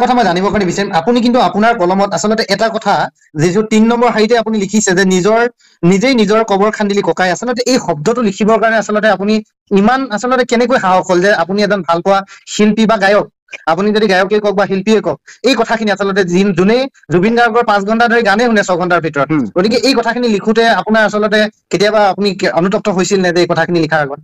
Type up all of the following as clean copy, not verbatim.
কথা মই জানিবৰ কাৰণে বিচাৰিম আপুনি কিন্তু আপোনাৰ কলমত আচলতে এটা কথা যিটো ৩ নম্বৰ শাৰীতে আপুনি লিখিছে যে নিজেই নিজৰ কবৰ খান্দিলি ককাই আচলতে এই শব্দটো লিখিবৰ কাৰণে আচলতে আপুনি ইমান আচলতে কেনেকৈ সাহস হ'ল যে আপুনি এজন ভাল পোৱা শিল্পী বা গায়ক আপুনি যদি গায়কেই কওক বা শিল্পীয়ে কওক এই কথাখিনি আচলতে যোনেই জুবিন গাৰ্গৰ ৫ ঘণ্টা ধৰি গানেই শুনে ৬ ঘণ্টাৰ ভিতৰত গতিকে এই কথাখিনি লিখোতে আপোনাৰ আচলতে কেতিয়াবা আপুনি অনুতপ্ত হৈছিল নে যে এই কথাখিনি লিখাৰ আগত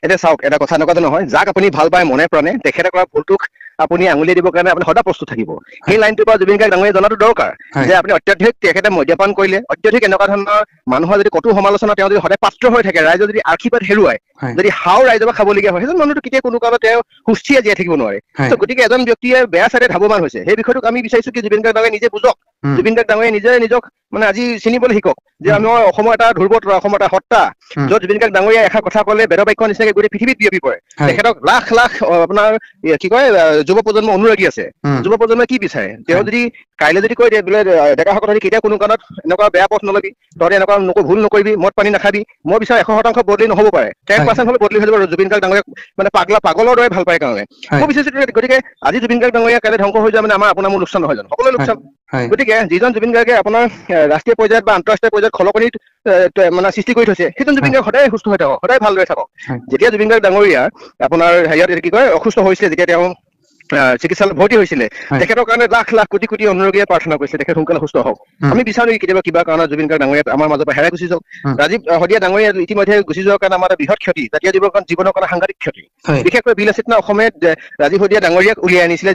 এতিয়া চাওক এটা কথা এনেকুৱা নহয় যাক আপুনি ভাল পায় মনে প্ৰাণে তেখেতে কৰা ভুলটোক আপুনি আঙুলি দিবৰ কাৰণে আপুনি সদায় প্ৰস্তুত থাকিব সেই লাইনটোৰ পৰা জুবিন গাৰ্গ ডাঙৰীয়া জনাটো দৰকাৰ যে আপুনি অত্যাধিক তেখেতে মদ্যপান কৰিলে অত্যাধিক এনেকুৱা ধৰণৰ মানুহৰ যদি কটু সমালোচনা তেওঁ যদি সদায় পাত্ৰ হৈ থাকে ৰাইজৰ যদি আশীৰ্বাদ হেৰুৱায় যদি হাও ৰাইজৰ পৰা খাবলগীয়া হয় সেইজন মানুহটো কেতিয়া কোনো কাৰণত তেওঁ সুস্থিৰে জীয়াই থাকিব নোৱাৰে গতিকে এজন ব্যক্তিয়ে বেয়া চাইডে ধাৱমান হৈছে সেই বিষয়টোক আমি বিচাৰিছো কি জুবিন গাৰ্গ ডাঙৰীয়া নিজে বুজক জুবিন গাৰ্গ ডাঙৰীয়া নিজে নিজক মানে আজি চিনিবলৈ শিকক যে আমি অসমৰ এটা ধ্ৰুৱতৰা অসমৰ এটা সত্তা য'ত জুবিন গাৰ্গ ডাঙৰীয়া এষাৰ কথা ক'লে বেদবাক্য নিচিনাকে গোটেই পৃথিৱীত বিয়পি পৰে তেখেতক লাখ লাখ আপোনাৰ কি কয় যুৱ প্ৰজন্ম অনুৰাগী আছে যুৱ প্ৰজন্মই কি বিচাৰে তেওঁ যদি কাইলৈ যদি কৈ দিয়ে বোলে ডেকাসকল যদি কেতিয়া কোনো কাৰণত এনেকুৱা বেয়া পথ নলবি তহঁতে এনেকুৱা ভুল নকৰিবি মদ পানী নাখাবি মই বিচাৰো 100% বদলি নহ'ব পাৰে 10% হ'লে বদলি হৈ যাব জুবিন গাৰ্গ ডাঙৰীয়াক মানে পাগলৰ দৰে ভাল পায় কাৰণে মই বিচাৰিছো গতিকে আজি জুবিন গাৰ্গ ডাঙৰীয়া কাইলৈ ধ্বংস হৈ যায় মানে আমাৰ মোৰ লোকচান নহয় জানো সকলোৰে লোকচান গতিকে যিজন জুবিন গাৰ্গে আপোনাৰ ৰাষ্ট্ৰীয় পৰ্যায়ত বা আন্তঃৰাষ্ট্ৰীয় পৰ্যায়ত খলকনিত মানে সৃষ্টি কৰি থৈছে সেইজন জুবিন গাৰ্গ সদায় সুস্থ হৈ থাকক সদায় ভালদৰে থাকক যেতিয়া জুবিন গাৰ্গ ডাঙৰীয়া আপোনাৰ হেৰিয়ত কি কয় অসুস্থ হৈছিলে যেতিয়া তেওঁ চিকিৎসালয়ত ভৰ্তি হৈছিলে তেখেতৰ কাৰণে লাখ লাখ কোটি কোটি অনুৰাগীয়ে প্ৰাৰ্থনা কৰিছে তেখেত সোনকালে সুস্থ হওক আমি বিচাৰো নেকি কেতিয়াবা কিবা কাৰণত জুবিন গাৰ্গ ডাঙৰীয়া আমাৰ মাজৰ পৰা হেৰাই গুচি যাওক ৰাজীৱ শদিয়া ডাঙৰীয়া ইতিমধ্যে গুচি যোৱাৰ কাৰণে আমাৰ বৃহৎ ক্ষতি জাতীয় জীৱনৰ কাৰণে সাংঘাতিক ক্ষতি বিশেষকৈ বিলাসিতা অসমে ৰাজীৱ শদিয়া ডাঙৰীয়াক উলিয়াই আনিছিলে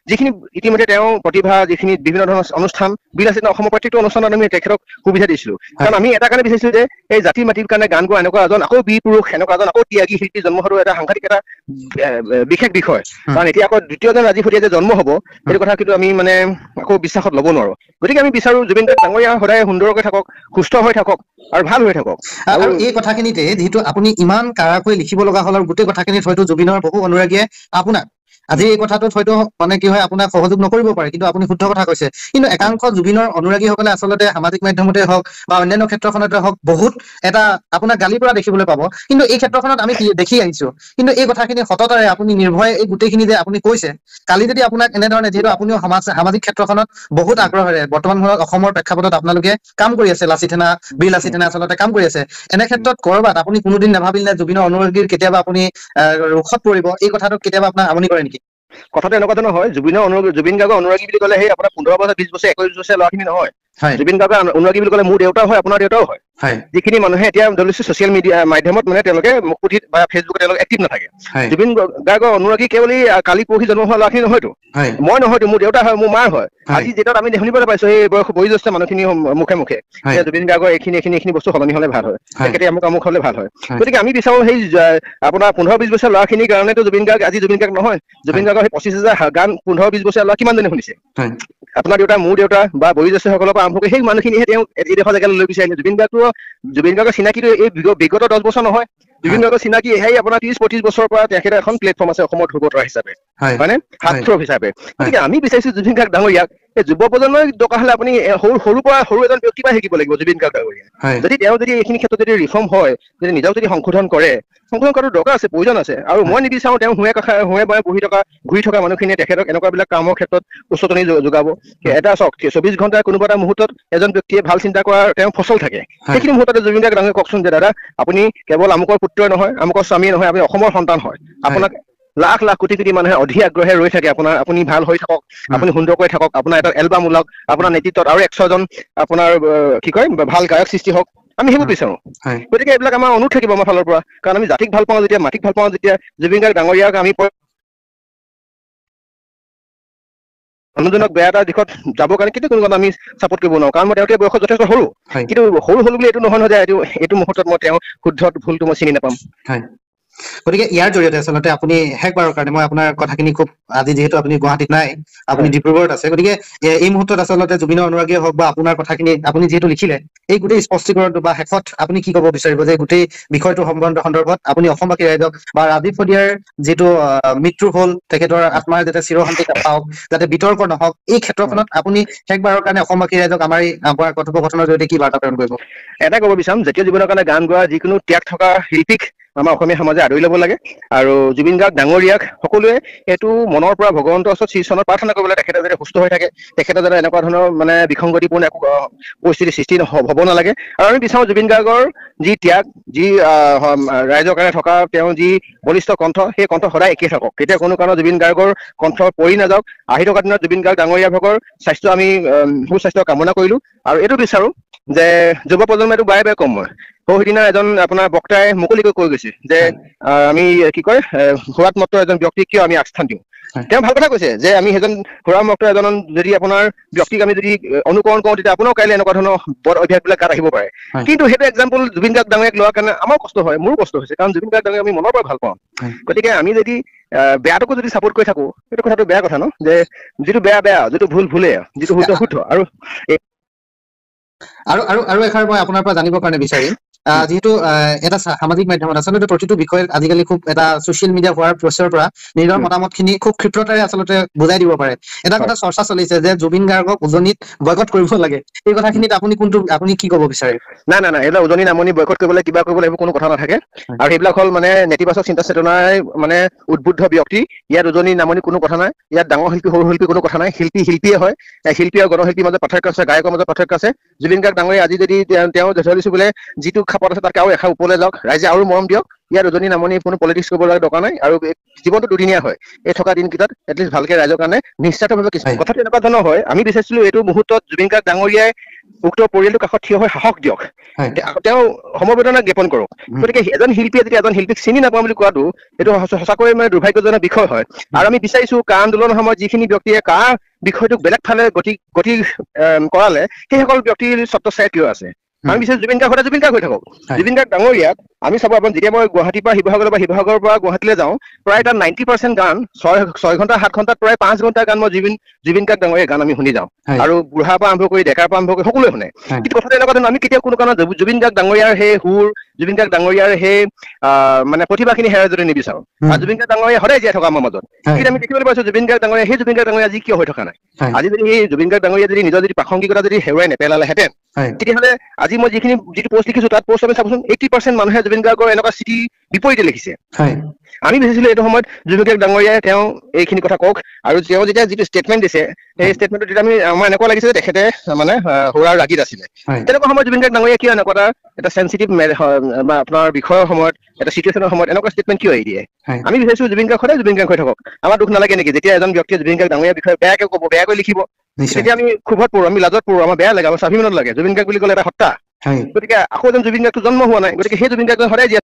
যিখিনি ইতিমধ্যে তেওঁ প্ৰতিভা যিখিনি বিভিন্ন ধৰণৰ অনুষ্ঠান বিলাসিতা অসমৰ প্ৰত্যেকটো অনুষ্ঠানত আমি তেখেতক সুবিধা দিছিলো কাৰণ আমি এটা কাৰণে বিচাৰিছিলো যে এই জাতি মাটিৰ কাৰণে গান গোৱা এনেকুৱা এজন আকৌ বীৰ পুৰুষ এনেকুৱা এজন আকৌ ত্যাগী শিল্পী জন্ম হোৱাটো এটা সাংঘাতিক এটা বিশেষ বিষয় কাৰণ এতিয়া আকৌ দ্বিতীয়জন ৰাজীৱ শদিয়া যে জন্ম হ'ব সেইটো কথা কিন্তু আমি মানে আকৌ বিশ্বাসত ল'ব নোৱাৰো গতিকে আমি বিচাৰো জুবিন গাৰ্গ ডাঙৰীয়া সদায় সুন্দৰকৈ থাকক সুস্থ হৈ থাকক আৰু ভাল হৈ থাকক আৰু এই কথাখিনিতে যিহেতু আপুনি ইমান কাৰাকৈ লিখিব লগা হ'ল আৰু গোটেই কথাখিনিত হয়তো জুবিনৰ বহু অনুৰাগীয়ে আপোনাক আজি এই কথাটোত হয়তো মানে কি হয় আপোনাক সহযোগ নকৰিব পাৰে কিন্তু আপুনি শুদ্ধ কথা কৈছে কিন্তু একাংশ জুবিনৰ অনুৰাগীসকলে আচলতে সামাজিক মাধ্যমতে হওক বা অন্যান্য ক্ষেত্ৰখনতে হওক বহুত এটা আপোনাক গালি পৰা দেখিবলৈ পাব কিন্তু এই ক্ষেত্ৰখনত আমি দেখি আহিছো কিন্তু এই কথাখিনি সততাৰে আপুনি নিৰ্ভয়ে এই গোটেইখিনি যে আপুনি কৈছে কালি যদি আপোনাক এনেধৰণে যিহেতু আপুনিও সামাজিক ক্ষেত্ৰখনত বহুত আগ্ৰহেৰে বৰ্তমান সময়ত অসমৰ প্ৰেক্ষাপটত আপোনালোকে কাম কৰি আছে লাচিত সেনা বীৰ লাচিত সেনা আচলতে কাম কৰি আছে এনে ক্ষেত্ৰত কৰবাত আপুনি কোনোদিন নাভাবিল নে জুবিনৰ অনুৰাগীৰ কেতিয়াবা আপুনি ৰোষত পৰিব এই কথাটো কেতিয়াবা আপোনাক আমনি কৰে নেকি কথাটো এনেকুৱা ধৰণৰ হয় জুবিন গাৰ্গৰ অনুৰাগী বুলি ক'লে সেই আপোনাৰ 15 বছৰ 20 বছৰ 21 বছৰ ল'ৰাখিনি নহয় জুবিন গাৰ্গৰ অনুৰাগী বুলি ক'লে মোৰ দেউতাও হয় আপোনাৰ দেউতাও হয় যিখিনি মানুহে এতিয়া ছচিয়েল মিডিয়া মাধ্যমত মানে তেওঁলোকে মুকুঠিত বা ফেচবুকত তেওঁলোকে এক্টিভ নাথাকে জুবিন গাৰ্গৰ অনুৰাগী কেৱল কালি পৰহি জন্ম হোৱা ল'ৰাখিনি নহয়তো মই নহয়তো মোৰ দেউতা হয় মোৰ মাৰ হয় আজি যেতিয়া আমি শুনিবলৈ পাইছো এই বয়োজ্যেষ্ঠ মানুহখিনি মুখে মুখে জুবিন গাৰ্গৰ এইখিনি বস্তু সলনি হলে ভাল হয় তেখেতে আমুক হলে ভাল হয় গতিকে আমি বিচাৰো সেই আপোনাৰ 15-20 বছৰ ল'ৰাখিনিৰ কাৰণেতো জুবিন গাৰ্গ আজি জুবিন গাৰ্গ নহয় জুবিন গাৰ্গৰ সেই 25,000 গান 15-20 বছৰ ল'ৰা কিমানজনে শুনিছে আপোনাৰ দেউতা মোৰ দেউতা বা বয়োজ্যেষ্ঠসকলৰ পৰা আৰম্ভ কৰি সেই মানুহখিনিহে তেওঁ এইডোখৰ জেগালৈ লৈ বিচাৰিলে জুবিন গাৰ্গৰ চিনাকিটো এই বিগত 10 বছৰ নহয় জুবিন গাৰ্গৰ চিনাকি সেই আপোনাৰ 30-35 বছৰৰ পৰা তেখেতৰ এখন প্লেটফৰ্ম আছে অসমৰ ধ্ৰুৱতৰা হিচাপে হয়নে হাতথ্ৰব হিচাপে গতিকে আমি বিচাৰিছো জুবিন গাৰ্গ ডাঙৰীয়াক এই যুৱ প্ৰজন্মই দৰকাৰ হলে আপুনি সৰু পৰা সৰু এজন ব্যক্তিৰ পৰা শিকিব লাগিব জুবিন গাৰ্গ ডাঙৰীয়া যদি তেওঁ যদি এইখিনি ক্ষেত্ৰত যদি ৰিফৰ্ম হয় যদি নিজক যদি সংশোধন কৰাটো দৰকাৰ আছে প্ৰয়োজন আছে আৰু মই নিবিচাৰো তেওঁ হুৱে বয়ে ঘূৰি থকা মানুহখিনিয়ে তেখেতক এনেকুৱাবিলাক কামৰ ক্ষেত্ৰত উচতনি যোগাব এটা চাওক 24 ঘণ্টাৰ কোনোবা এটা মুহূৰ্তত এজন ব্যক্তিয়ে ভাল চিন্তা কৰাৰ তেওঁ ফচল থাকে সেইখিনি মুহূৰ্ততে জুবিন গাৰ্গ ডাঙৰীয়াক কওকচোন যে দাদা আপুনি কেৱল আমুকৰ পুত্ৰই নহয় আমুকৰ স্বামীয়ে নহয় আপুনি অসমৰ সন্তান হয় আপোনাক লাখ লাখ কোটি কোটি মানুহে অধিক আগ্ৰহে ৰৈ থাকে আপুনি ভাল হৈ থাকক আপুনি সুন্দৰকৈ থাকক আপোনাৰ এটা এলবাম ওলাওক আপোনাৰ নেতৃত্বত আৰু 100জন আপোনাৰ কি কয় ভাল গায়ক সৃষ্টি হওক আমি সেইবোৰ বিচাৰো গতিকে এইবিলাক আমাৰ অনুৰোধ থাকিব আমাৰ ফালৰ পৰা কাৰণ আমি জাতিক ভাল পাওঁ যেতিয়া মাটিক ভাল পাওঁ যেতিয়া জুবিন গাৰ্গ ডাঙৰীয়াক আমি মানুহজনক বেয়া এটা দিশত যাবৰ কাৰণে কিন্তু কোনো আমি ছাপোৰ্ট কৰিব নোৱাৰো কাৰণ মই তেওঁলোকে বয়সত যথেষ্ট সৰু কিন্তু সৰু বুলি এইটো নহয় যে এইটো মুহূৰ্তত মই তেওঁ শুদ্ধ ভুলটো মই চিনি নাপাম গতিকে ইয়াৰ জৰিয়তে আচলতে আপুনি শেষবাৰৰ কাৰণে মই আপোনাৰ কথাখিনি খুব আজি যিহেতু আপুনি গুৱাহাটীত নাই আপুনি ডিব্ৰুগড়ত আছে গতিকে এই মুহূৰ্তত আচলতে জুবিনৰ অনুৰাগীয়ে হওক বা আপোনাৰ কথাখিনি আপুনি যিহেতু লিখিলে এই গোটেই স্পষ্টীকৰণটো বা শেষত আপুনি কি ক'ব বিচাৰিব যে গোটেই বিষয়টো সন্দৰ্ভত আপুনি অসমবাসী ৰাইজক বা ৰাজীৱ শদিয়াৰ যিটো মৃত্যু হ'ল তেখেতৰ আত্মাৰ যাতে চিৰশান্তি পাওক যাতে বিতৰ্ক নহওক এই ক্ষেত্ৰখনত আপুনি শেষবাৰৰ কাৰণে অসমবাসী ৰাইজক আমাৰ কথোপকথনৰ জৰিয়তে কি বাৰ্তা প্ৰেৰণ কৰিব এটা ক'ব বিচাৰিম জাতীয় জীৱনৰ কাৰণে গান গোৱা যিকোনো ত্যাগ থকা শিল্পীক আমাৰ অসমীয়া সমাজে আদৰি ল'ব লাগে আৰু জুবিন গাৰ্গ ডাঙৰীয়াক সকলোৱে এইটো মনৰ পৰা ভগৱন্তৰ ওচৰত শ্ৰীচৰণত প্ৰাৰ্থনা কৰিব লাগে তেখেতে যাতে সুস্থ হৈ থাকে, তেখেতে যাতে এনেকুৱা ধৰণৰ মানে বিসংগতিপূৰ্ণ একো পৰিস্থিতিৰ সৃষ্টি হ'ব নালাগে। আৰু আমি বিচাৰোঁ জুবিন গাৰ্গৰ যি ত্যাগ, যি ৰাইজৰ কাৰণে থকা তেওঁ যি বলিষ্ঠ কণ্ঠ, সেই কণ্ঠ সদায় একেই থাকক, কেতিয়া কোনো কাৰণত জুবিন গাৰ্গৰ কণ্ঠ পৰি নাযাওক। আহি থকা দিনত জুবিন গাৰ্গ ডাঙৰীয়া ভাগৰ স্বাস্থ্য আমি সুস্বাস্থ্য কামনা কৰিলো আৰু এইটো বিচাৰো যে যুৱ প্ৰজন্মটো বাৰে বাৰে কম মই সেইদিনা এজন আপোনাৰ বক্তাই মুকলিকৈ কৈ গৈছে যে আমি কি কয় সুৰাত মত্ত এজন ব্যক্তিক কিয় আমি আগস্থান দিওঁ। তেওঁ ভাল কথা কৈছে যে আমি সেইজন সুৰামুক্ত এজন যদি আপোনাৰ ব্যক্তিক আমি যদি অনুকৰণ কৰোঁ তেতিয়া আপোনাৰো কাইলৈ এনেকুৱা ধৰণৰ বদ অভ্যাসবিলাক গাত আহিব পাৰে। কিন্তু সেইটো এক্সাম্পল জুবিন গাৰ্গ ডাঙৰীয়াক লোৱাৰ কাৰণে আমাৰ কষ্ট হয়, মোৰো কষ্ট হৈছে, কাৰণ জুবিন গাৰ্গ ডাঙৰীয়াক আমি মনৰ পৰা ভাল পাওঁ। গতিকে আমি যদি বেয়াটোকো যদি চাপোৰ্ট কৰি থাকো সেইটো কথাটো বেয়া কথা ন, যে যিটো বেয়া বেয়া, যিটো ভুল ভুলে, যিটো শুদ্ধ শুদ্ধ। আৰু এষাৰ মই আপোনাৰ পৰা জানিবৰ কাৰণে বিচাৰিম, যিহেতু এটা সামাজিক মাধ্যমত আচলতে প্ৰতিটো বিষয়ে আজিকালি খুব এটা ছচিয়েল মিডিয়া হোৱাৰ পিছৰ পৰা নিজৰ মতামতখিনি খুব ক্ষিপ্ৰতাৰে আচলতে বুজাই দিব পাৰে। এটা কথা চৰ্চা চলিছে যে জুবিন গাৰ্গক উজনিত বয়কট কৰিব লাগে, এই কথাখিনিত আপুনি কি ক'ব বিচাৰে? নাই এইবিলাক উজনি নামনি বয়কট কৰিবলৈ কিবা কৰিবলৈ এইবোৰ কোনো কথা নাথাকে, আৰু সেইবিলাক হ'ল মানে নেতিবাচক চিন্তা চেতনাই মানে উদ্বুদ্ধ ব্যক্তি। ইয়াত উজনি নামনি কোনো কথা নাই, ইয়াত ডাঙৰ শিল্পী সৰু শিল্পী কোনো কথা নাই, শিল্পী শিল্পীয়ে হয়। শিল্পী আৰু গণশিল্পীৰ মাজত পাৰ্থক্য আছে, গায়কৰ মাজত পাৰ্থক্য আছে। জুবিন গাৰ্গ ডাঙৰীয়া আজি যদি তেওঁ ধৰিছো বোলে যিটো খাপত আছে তাতকে আৰু এখা ওপৰলৈ যাওক, ৰাইজে আৰু মৰম দিয়ক। ইয়াত উজনি নামনি কোনো পলিটিক্স কৰিব লগা দৰকাৰ নাই, আৰু জীৱনটো দুদিনীয়া হয়। এই থকা দিনকেইটাত এটলিষ্ট ভালকে ৰাইজৰ কাৰণে নিশ্চিতভাৱে কিছু কথাটো এনেকুৱা ধৰণৰ হয়। আমি বিচাৰিছিলো এইটো মুহূৰ্তত জুবিন গাৰ্গ ডাঙৰীয়াই উক্ত পৰিয়ালটোৰ কাষত থিয় হৈ সাহস দিয়ক, তেওঁ সমবেদনা জ্ঞাপন কৰক। গতিকে এজন শিল্পীয়ে যদি এজন শিল্পীক চিনি নাপাওঁ বুলি কোৱাটো এইটো সঁচাকৈ মানে দুৰ্ভাগ্যজনক বিষয় হয়। আৰু আমি বিচাৰিছো কা আন্দোলনৰ সময়ত যিখিনি ব্যক্তিয়ে কা বিষয়টোক বেলেগ ফালে গতি কৰালে সেইসকল ব্যক্তিৰ ছত্ৰছায়া কিয় আছে? আমি বিচাৰিছো জুবিন গাৰ্গ সদায় জুবিন গাৰ্গ হৈ থাকক। জুবিন গাৰ্গ ডাঙৰীয়াক আমি চাব, আপুনি যেতিয়া মই গুৱাহাটীৰ পৰা শিৱসাগৰ বা শিৱসাগৰৰ পৰা গুৱাহাটীলৈ যাওঁ, প্ৰায় তাত 90% গান 6 ঘণ্টা 7 ঘণ্টাত প্ৰায় 5 ঘণ্টা গান মই জুবিন গাৰ্গ ডাঙৰীয়া গান আমি শুনি যাওঁ, আৰু বুঢ়াৰ পৰা আৰম্ভ কৰি ডেকাৰ পৰা আৰম্ভ কৰি সকলোৱে শুনে। কিন্তু কথাটো এনেকুৱা ধৰণৰ আমি কেতিয়াও কোনো কাৰণত জুবিন গাৰ্গ ডাঙৰীয়াৰ সেই সুৰ, জুবিন গাৰ্গ ডাঙৰীয়াৰ সেই মানে প্ৰতিভাখিনি হেৰাই যদি নিবিচাৰো। আৰু জুবিন গাৰ্গ ডাঙৰীয়া সদায় জীয়াই থকা আমাৰ মাজত। কিন্তু আমি দেখিবলৈ পাইছো জুবিন গাৰ্গ ডাঙৰীয়া সেই জুবিন গাৰ্গ ডাঙৰীয়া আজি কিয় হৈ থকা নাই? আজি যদি সেই জুবিন গাৰ্গ ডাঙৰীয়া যদি নিজৰ যদি প্ৰাসংগিকতা যদি হেৰুৱাই নেপেলালেহেঁতেন, তেতিয়াহ'লে আজি মই যিটো পোষ্ট লিখিছো তাত পোষ্ট আমি চাবচোন 80% মানুহে জুবিন গাৰ্গৰ এনেকুৱা স্থিতি বিপৰীতে লিখিছে। আমি বিচাৰিছিলো এইটো সময়ত জুবিন গাৰ্গ ডাঙৰীয়াই তেওঁ এইখিনি কথা কওক, আৰু তেওঁ যেতিয়া যিটো ষ্টেটমেণ্ট দিছে সেই ষ্টেটমেণ্টত তেতিয়া আমাৰ এনেকুৱা লাগিছে যে তেখেতে মানে সুৰাৰ ৰাগীত আছিলে। তেনেকুৱা সময়ত জুবিন গাৰ্গ ডাঙৰীয়া কিয় এনেকুৱা এটা চেঞ্চিটিভ বা আপোনাৰ বিষয়ৰ সময়ত এটা চিটুৱেশ্যনৰ সময়ত এনেকুৱা ষ্টেটমেণ্ট কিয় এৰি দিয়ে? আমি বিচাৰিছো জুবিন গাৰ্গ সদায় জুবিন গাৰ্গ হৈ থাকক। আমাৰ দুখ নালাগে নেকি যেতিয়া এজন ব্যক্তিয়ে জুবিন গাৰ্গ ডাঙৰীয়াৰ বিষয়ে বেয়াকৈ ক'ব, বেয়াকৈ লিখিব, তেতিয়া আমি ক্ষোভত পৰো, আমি লাজত পৰো, আমাৰ বেয়া লাগে, আমাৰ স্বাভিমানত লাগে। জুবিন গাৰ্গ বুলি ক'লে এটা সত্তা, গতিকে আকৌ এজন জুবিন গাৰ্গটো জন্ম হোৱা নাই, গতিকে সেই জুবিন গাৰ্গ সদায়